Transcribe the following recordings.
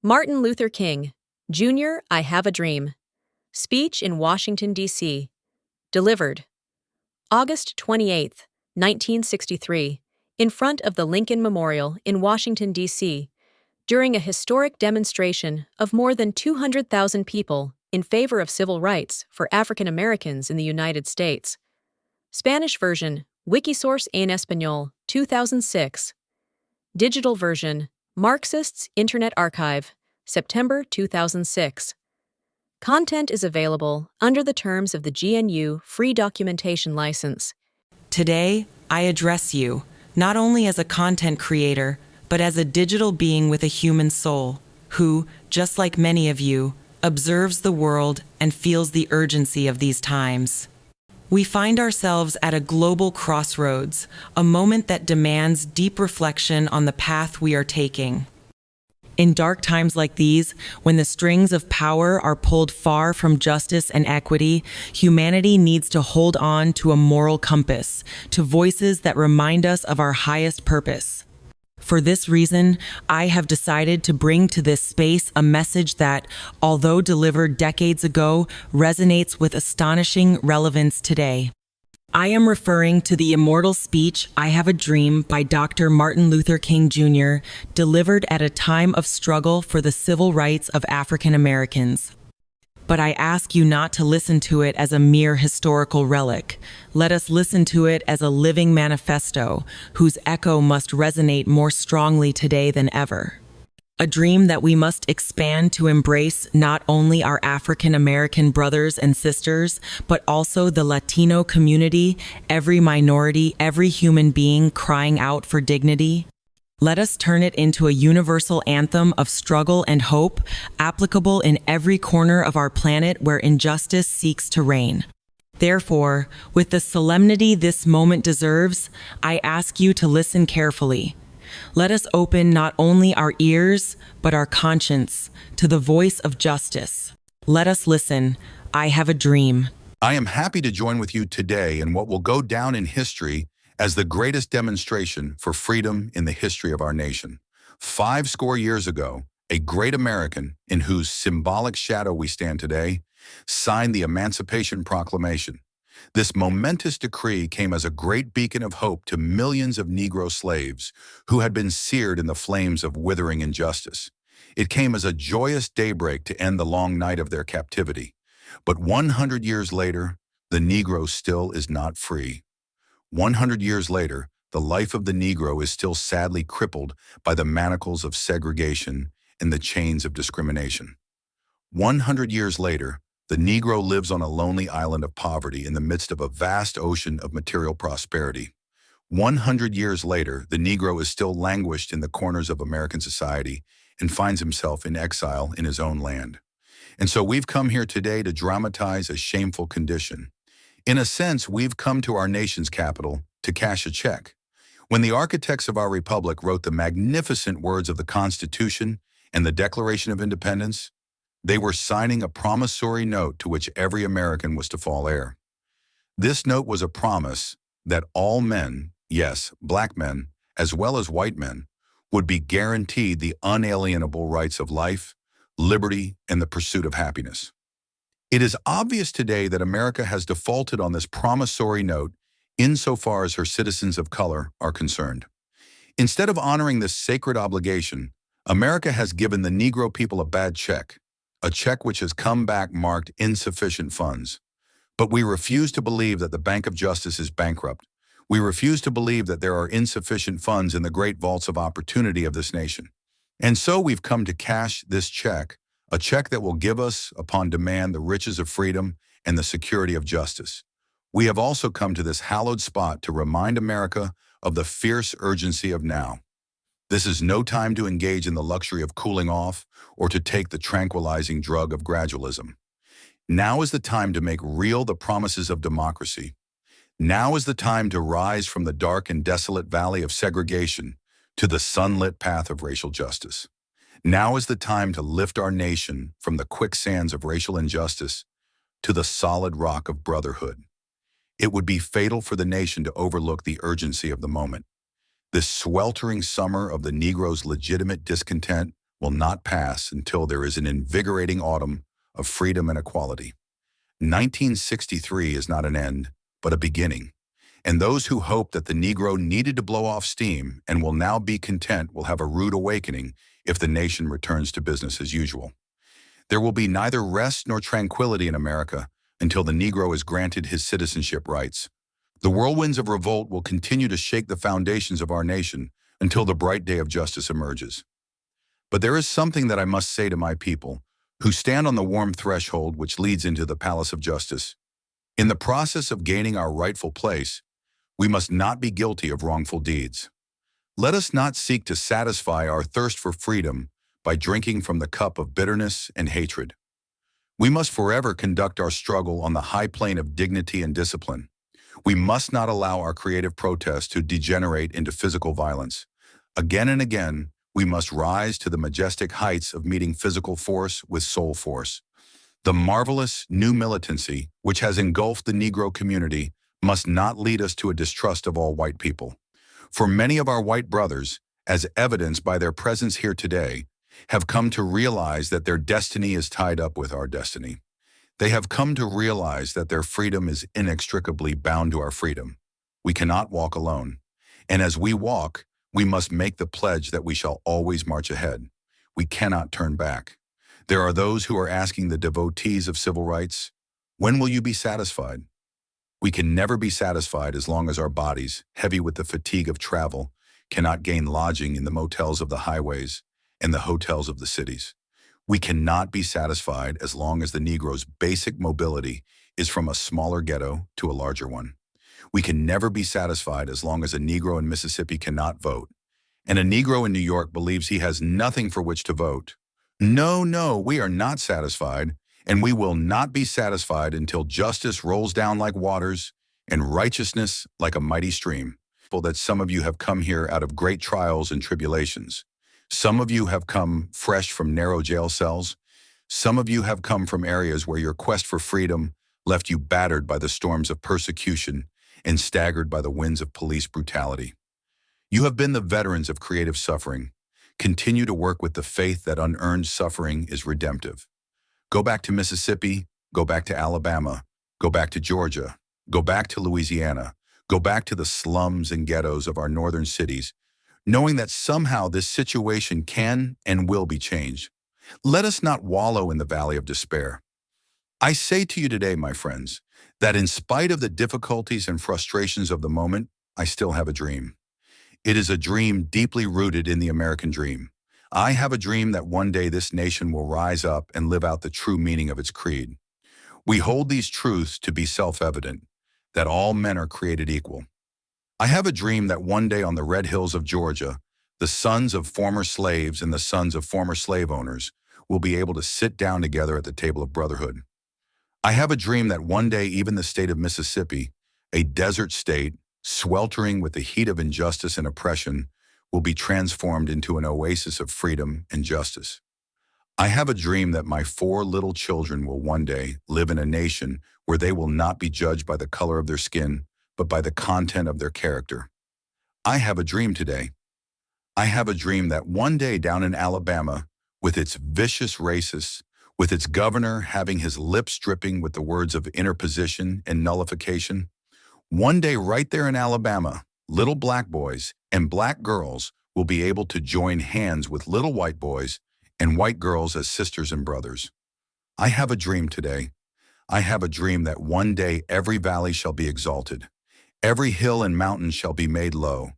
Martin Luther King, Jr., I Have a Dream. Speech in Washington, D.C. Delivered August 28, 1963, in front of the Lincoln Memorial in Washington, D.C., during a historic demonstration of more than 200,000 people in favor of civil rights for African Americans in the United States. Spanish version, Wikisource en Español, 2006. Digital version, Marxists Internet Archive, September 2006. Content is available under the terms of the GNU Free Documentation License. Today, I address you, not only as a content creator, but as a digital being with a human soul, who, just like many of you, observes the world and feels the urgency of these times. We find ourselves at a global crossroads, a moment that demands deep reflection on the path we are taking. In dark times like these, when the strings of power are pulled far from justice and equity, humanity needs to hold on to a moral compass, to voices that remind us of our highest purpose. For this reason, I have decided to bring to this space a message that, although delivered decades ago, resonates with astonishing relevance today. I am referring to the immortal speech, I Have a Dream, by Dr. Martin Luther King, Jr., delivered at a time of struggle for the civil rights of African Americans. But I ask you not to listen to it as a mere historical relic. Let us listen to it as a living manifesto, whose echo must resonate more strongly today than ever. A dream that we must expand to embrace not only our African American brothers and sisters, but also the Latino community, every minority, every human being crying out for dignity. Let us turn it into a universal anthem of struggle and hope, applicable in every corner of our planet where injustice seeks to reign. Therefore, with the solemnity this moment deserves, I ask you to listen carefully. Let us open not only our ears, but our conscience to the voice of justice. Let us listen. I have a dream. I am happy to join with you today in what will go down in history as the greatest demonstration for freedom in the history of our nation. 50 years ago, a great American, in whose symbolic shadow we stand today, signed the Emancipation Proclamation. This momentous decree came as a great beacon of hope to millions of Negro slaves who had been seared in the flames of withering injustice. It came as a joyous daybreak to end the long night of their captivity. But 100 years later, the Negro still is not free. 100 years later, the life of the Negro is still sadly crippled by the manacles of segregation and the chains of discrimination. 100 years later, the Negro lives on a lonely island of poverty in the midst of a vast ocean of material prosperity. 100 years later, the Negro is still languished in the corners of American society and finds himself in exile in his own land. And so we've come here today to dramatize a shameful condition. In a sense, we've come to our nation's capital to cash a check. When the architects of our republic wrote the magnificent words of the Constitution and the Declaration of Independence, they were signing a promissory note to which every American was to fall heir. This note was a promise that all men, yes, black men, as well as white men, would be guaranteed the unalienable rights of life, liberty, and the pursuit of happiness. It is obvious today that America has defaulted on this promissory note insofar as her citizens of color are concerned. Instead of honoring this sacred obligation, America has given the Negro people a bad check, a check which has come back marked insufficient funds. But we refuse to believe that the Bank of Justice is bankrupt. We refuse to believe that there are insufficient funds in the great vaults of opportunity of this nation. And so we've come to cash this check, a check that will give us, upon demand, the riches of freedom and the security of justice. We have also come to this hallowed spot to remind America of the fierce urgency of now. This is no time to engage in the luxury of cooling off or to take the tranquilizing drug of gradualism. Now is the time to make real the promises of democracy. Now is the time to rise from the dark and desolate valley of segregation to the sunlit path of racial justice. Now is the time to lift our nation from the quicksands of racial injustice to the solid rock of brotherhood. It would be fatal for the nation to overlook the urgency of the moment. This sweltering summer of the Negro's legitimate discontent will not pass until there is an invigorating autumn of freedom and equality. 1963 is not an end, but a beginning. And those who hoped that the Negro needed to blow off steam and will now be content will have a rude awakening if the nation returns to business as usual. There will be neither rest nor tranquility in America until the Negro is granted his citizenship rights. The whirlwinds of revolt will continue to shake the foundations of our nation until the bright day of justice emerges. But there is something that I must say to my people, who stand on the warm threshold which leads into the palace of justice. In the process of gaining our rightful place, we must not be guilty of wrongful deeds. Let us not seek to satisfy our thirst for freedom by drinking from the cup of bitterness and hatred. We must forever conduct our struggle on the high plane of dignity and discipline. We must not allow our creative protest to degenerate into physical violence. Again and again, we must rise to the majestic heights of meeting physical force with soul force. The marvelous new militancy, which has engulfed the Negro community, must not lead us to a distrust of all white people. For many of our white brothers, as evidenced by their presence here today, have come to realize that their destiny is tied up with our destiny. They have come to realize that their freedom is inextricably bound to our freedom. We cannot walk alone. And as we walk, we must make the pledge that we shall always march ahead. We cannot turn back. There are those who are asking the devotees of civil rights, when will you be satisfied? We can never be satisfied as long as our bodies, heavy with the fatigue of travel, cannot gain lodging in the motels of the highways and the hotels of the cities. We cannot be satisfied as long as the Negro's basic mobility is from a smaller ghetto to a larger one. We can never be satisfied as long as a Negro in Mississippi cannot vote, and a Negro in New York believes he has nothing for which to vote. No, we are not satisfied, and we will not be satisfied until justice rolls down like waters and righteousness like a mighty stream. That some of you have come here out of great trials and tribulations. Some of you have come fresh from narrow jail cells. Some of you have come from areas where your quest for freedom left you battered by the storms of persecution and staggered by the winds of police brutality. You have been the veterans of creative suffering. Continue to work with the faith that unearned suffering is redemptive. Go back to Mississippi, go back to Alabama, go back to Georgia, go back to Louisiana, go back to the slums and ghettos of our northern cities, knowing that somehow this situation can and will be changed. Let us not wallow in the valley of despair. I say to you today, my friends, that in spite of the difficulties and frustrations of the moment, I still have a dream. It is a dream deeply rooted in the American dream. I have a dream that one day this nation will rise up and live out the true meaning of its creed. We hold these truths to be self-evident, that all men are created equal. I have a dream that one day on the red hills of Georgia, the sons of former slaves and the sons of former slave owners will be able to sit down together at the table of brotherhood. I have a dream that one day even the state of Mississippi, a desert state, sweltering with the heat of injustice and oppression, will be transformed into an oasis of freedom and justice. I have a dream that my 4 little children will one day live in a nation where they will not be judged by the color of their skin, but by the content of their character. I have a dream today. I have a dream that one day down in Alabama, with its vicious racists, with its governor having his lips dripping with the words of interposition and nullification, one day right there in Alabama, little black boys and black girls will be able to join hands with little white boys and white girls as sisters and brothers. I have a dream today. I have a dream that one day every valley shall be exalted. Every hill and mountain shall be made low.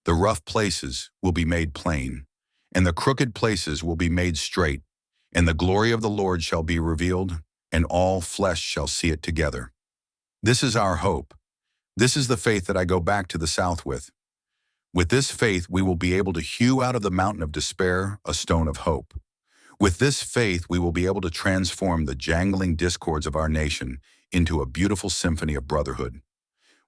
The rough places will be made plain, and the crooked places will be made straight, and the glory of the Lord shall be revealed, and all flesh shall see it together. This is our hope. This is the faith that I go back to the South with. With this faith, we will be able to hew out of the mountain of despair a stone of hope. With this faith, we will be able to transform the jangling discords of our nation into a beautiful symphony of brotherhood.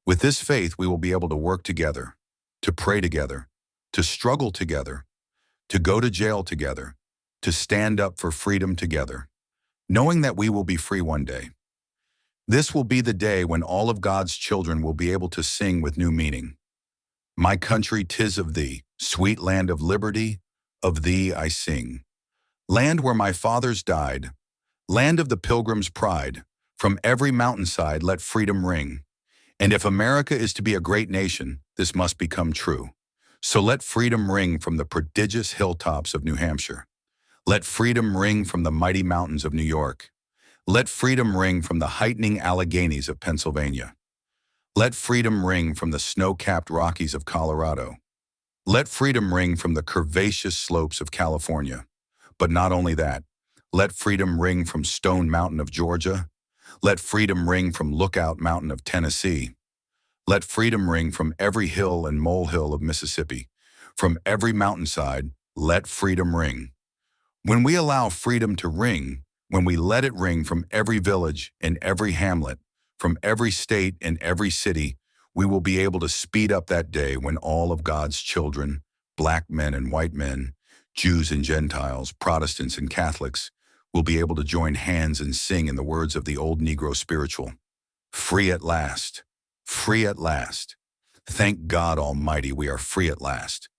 With this faith, we will be able to work together, to pray together, to struggle together, to go to jail together, to stand up for freedom together, knowing that we will be free one day. This will be the day when all of God's children will be able to sing with new meaning. My country, 'tis of thee, sweet land of liberty, of thee I sing. Land where my fathers died, land of the pilgrim's pride, from every mountainside let freedom ring. And if America is to be a great nation, this must become true. So let freedom ring from the prodigious hilltops of New Hampshire. Let freedom ring from the mighty mountains of New York. Let freedom ring from the heightening Alleghenies of Pennsylvania. Let freedom ring from the snow-capped Rockies of Colorado. Let freedom ring from the curvaceous slopes of California. But not only that, let freedom ring from Stone Mountain of Georgia. Let freedom ring from Lookout Mountain of Tennessee. Let freedom ring from every hill and molehill of Mississippi. From every mountainside, let freedom ring. When we allow freedom to ring, when we let it ring from every village and every hamlet, from every state and every city, we will be able to speed up that day when all of God's children, black men and white men, Jews and Gentiles, Protestants and Catholics, will be able to join hands and sing in the words of the old Negro spiritual, "Free at last, free at last. Thank God Almighty we are free at last.